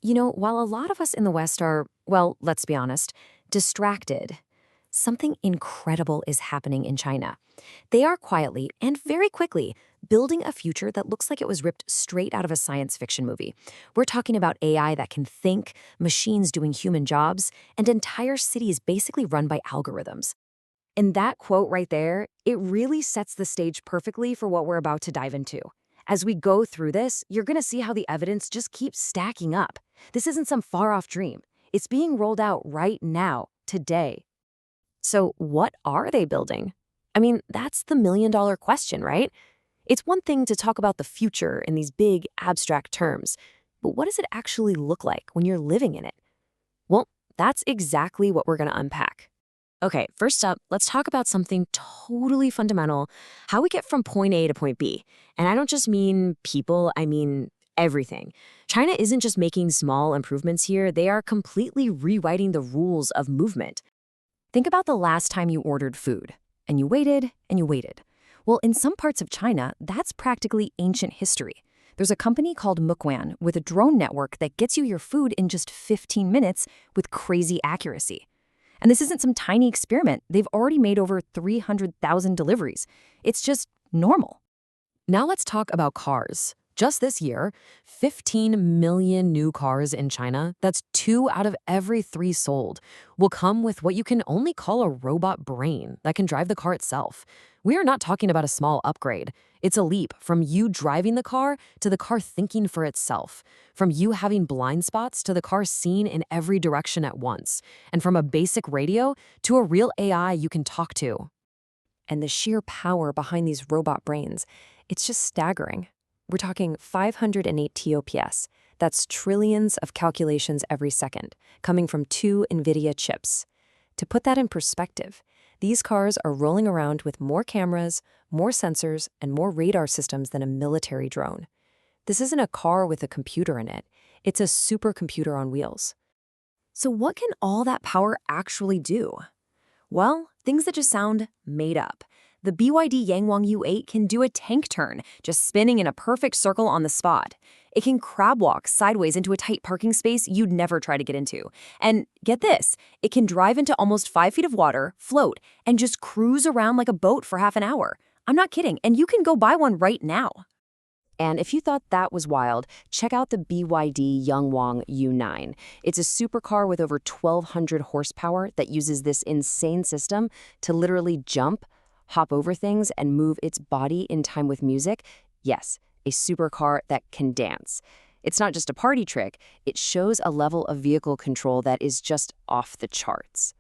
While a lot of us in the West are, well, let's be honest, distracted, something incredible is happening in China. They are quietly and very quickly building a future that looks like it was ripped straight out of a science fiction movie. We're talking about AI that can think, machines doing human jobs, and entire cities basically run by algorithms. And that quote right there, it really sets the stage perfectly for what we're about to dive into. As we go through this, you're going to see how the evidence just keeps stacking up. This isn't some far-off dream. It's being rolled out right now, today. So what are they building? I mean, that's the million-dollar question, right? It's one thing to talk about the future in these big, abstract terms, but what does it actually look like when you're living in it? Well, that's exactly what we're going to unpack. Okay, first up, let's talk about something totally fundamental, how we get from point A to point B. And I don't just mean people, I mean everything. China isn't just making small improvements here, they are completely rewriting the rules of movement. Think about the last time you ordered food, and you waited, and you waited. Well, in some parts of China, that's practically ancient history. There's a company called Mequan with a drone network that gets you your food in just 15 minutes with crazy accuracy. And this isn't some tiny experiment. They've already made over 300,000 deliveries. It's just normal. Now let's talk about cars. Just this year, 15 million new cars in China, that's 2 out of every 3 sold, will come with what you can only call a robot brain that can drive the car itself. We are not talking about a small upgrade. It's a leap from you driving the car to the car thinking for itself, from you having blind spots to the car seeing in every direction at once, and from a basic radio to a real AI you can talk to. And the sheer power behind these robot brains, it's just staggering. We're talking 508 TOPS. That's trillions of calculations every second, coming from 2 NVIDIA chips. To put that in perspective, these cars are rolling around with more cameras, more sensors, and more radar systems than a military drone. This isn't a car with a computer in it. It's a supercomputer on wheels. So what can all that power actually do? Well, things that just sound made up. The BYD Yangwang U9 can do a tank turn, just spinning in a perfect circle on the spot. It can crab walk sideways into a tight parking space you'd never try to get into. And get this, it can drive into almost 5 feet of water, float, and just cruise around like a boat for half an hour. I'm not kidding, and you can go buy one right now. And if you thought that was wild, check out the BYD Yangwang U9. It's a supercar with over 1,200 horsepower that uses this insane system to literally jump, hop over things, and move its body in time with music. Yes, a supercar that can dance. It's not just a party trick, it shows a level of vehicle control that is just off the charts.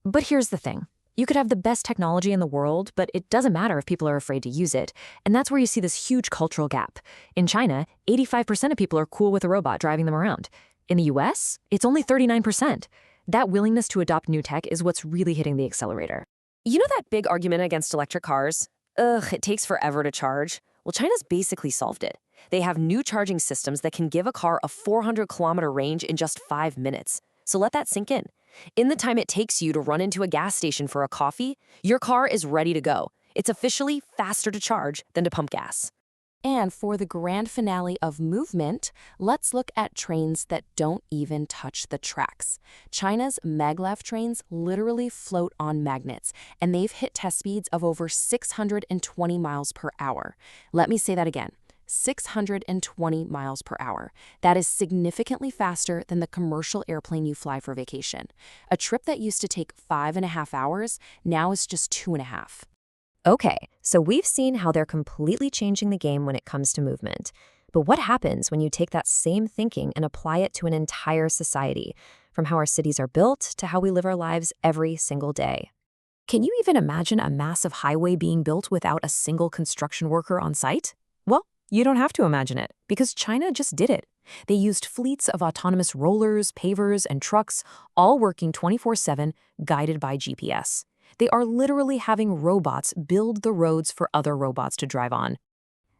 But here's the thing. You could have the best technology in the world, but it doesn't matter if people are afraid to use it. And that's where you see this huge cultural gap. In China, 85% of people are cool with a robot driving them around. In the US, it's only 39%. That willingness to adopt new tech is what's really hitting the accelerator. You know that big argument against electric cars? Ugh, it takes forever to charge. Well, China's basically solved it. They have new charging systems that can give a car a 400-kilometer range in just 5 minutes. So let that sink in. In the time it takes you to run into a gas station for a coffee, your car is ready to go. It's officially faster to charge than to pump gas. And for the grand finale of movement, let's look at trains that don't even touch the tracks. China's Maglev trains literally float on magnets, and they've hit test speeds of over 620 miles per hour. Let me say that again. 620 miles per hour. That is significantly faster than the commercial airplane you fly for vacation. A trip that used to take 5.5 hours now is just 2.5. Okay, so we've seen how they're completely changing the game when it comes to movement. But what happens when you take that same thinking and apply it to an entire society, from how our cities are built to how we live our lives every single day? Can you even imagine a massive highway being built without a single construction worker on site? Well, you don't have to imagine it, because China just did it. They used fleets of autonomous rollers, pavers, and trucks, all working 24/7, guided by GPS. They are literally having robots build the roads for other robots to drive on.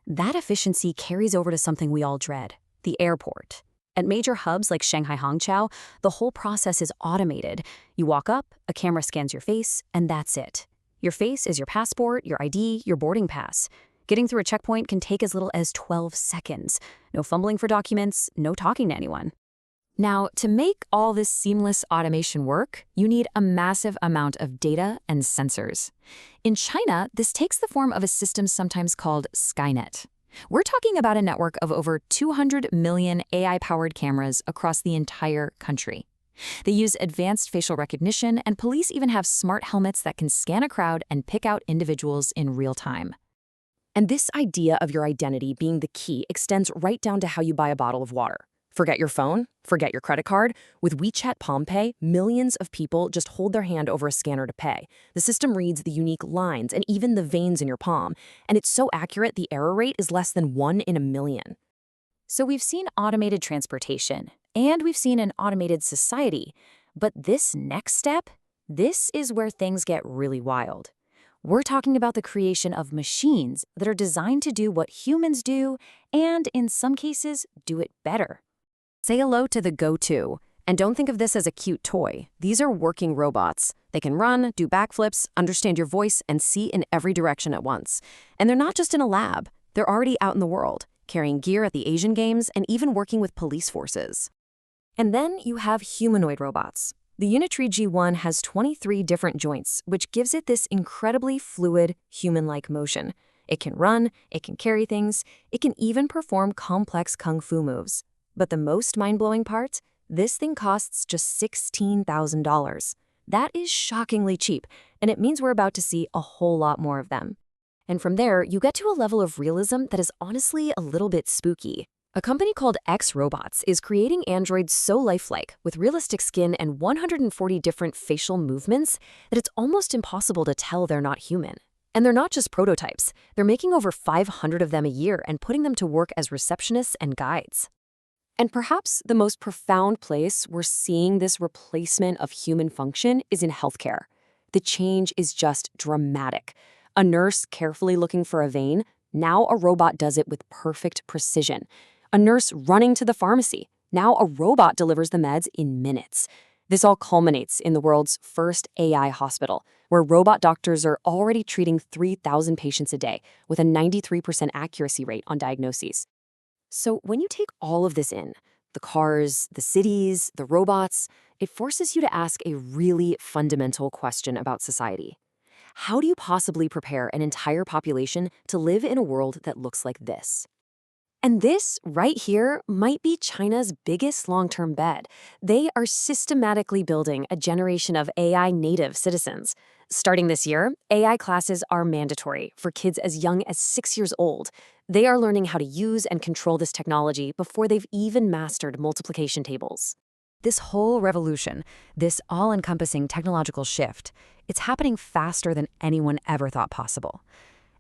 That efficiency carries over to something we all dread, the airport. At major hubs like Shanghai Hangzhou, the whole process is automated. You walk up, a camera scans your face, and that's it. Your face is your passport, your ID, your boarding pass. Getting through a checkpoint can take as little as 12 seconds. No fumbling for documents, no talking to anyone. Now, to make all this seamless automation work, you need a massive amount of data and sensors. In China, this takes the form of a system sometimes called Skynet. We're talking about a network of over 200 million AI-powered cameras across the entire country. They use advanced facial recognition, and police even have smart helmets that can scan a crowd and pick out individuals in real time. And this idea of your identity being the key extends right down to how you buy a bottle of water. Forget your phone, forget your credit card. With WeChat Palm Pay, millions of people just hold their hand over a scanner to pay. The system reads the unique lines and even the veins in your palm, and it's so accurate the error rate is less than 1 in a million. So we've seen automated transportation, and we've seen an automated society. But this next step, this is where things get really wild. We're talking about the creation of machines that are designed to do what humans do, and in some cases, do it better. Say hello to the Go-To, and don't think of this as a cute toy. These are working robots. They can run, do backflips, understand your voice, and see in every direction at once. And they're not just in a lab. They're already out in the world, carrying gear at the Asian Games and even working with police forces. And then you have humanoid robots. The Unitree G1 has 23 different joints, which gives it this incredibly fluid, human-like motion. It can run, it can carry things, it can even perform complex kung fu moves. But the most mind-blowing part? This thing costs just $16,000. That is shockingly cheap, and it means we're about to see a whole lot more of them. And from there, you get to a level of realism that is honestly a little bit spooky. A company called X Robots is creating androids so lifelike, with realistic skin and 140 different facial movements, that it's almost impossible to tell they're not human. And they're not just prototypes. They're making over 500 of them a year and putting them to work as receptionists and guides. And perhaps the most profound place we're seeing this replacement of human function is in healthcare. The change is just dramatic. A nurse carefully looking for a vein, now a robot does it with perfect precision. A nurse running to the pharmacy, now a robot delivers the meds in minutes. This all culminates in the world's first AI hospital, where robot doctors are already treating 3,000 patients a day with a 93% accuracy rate on diagnoses. So when you take all of this in, the cars, the cities, the robots, it forces you to ask a really fundamental question about society. How do you possibly prepare an entire population to live in a world that looks like this? And this, right here, might be China's biggest long-term bet. They are systematically building a generation of AI-native citizens. Starting this year, AI classes are mandatory for kids as young as 6 years old. They are learning how to use and control this technology before they've even mastered multiplication tables. This whole revolution, this all-encompassing technological shift, it's happening faster than anyone ever thought possible.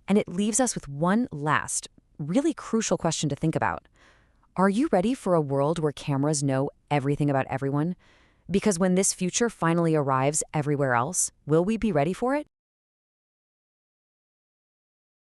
And it leaves us with one last, really crucial question to think about. Are you ready for a world where cameras know everything about everyone? Because when this future finally arrives everywhere else, will we be ready for it?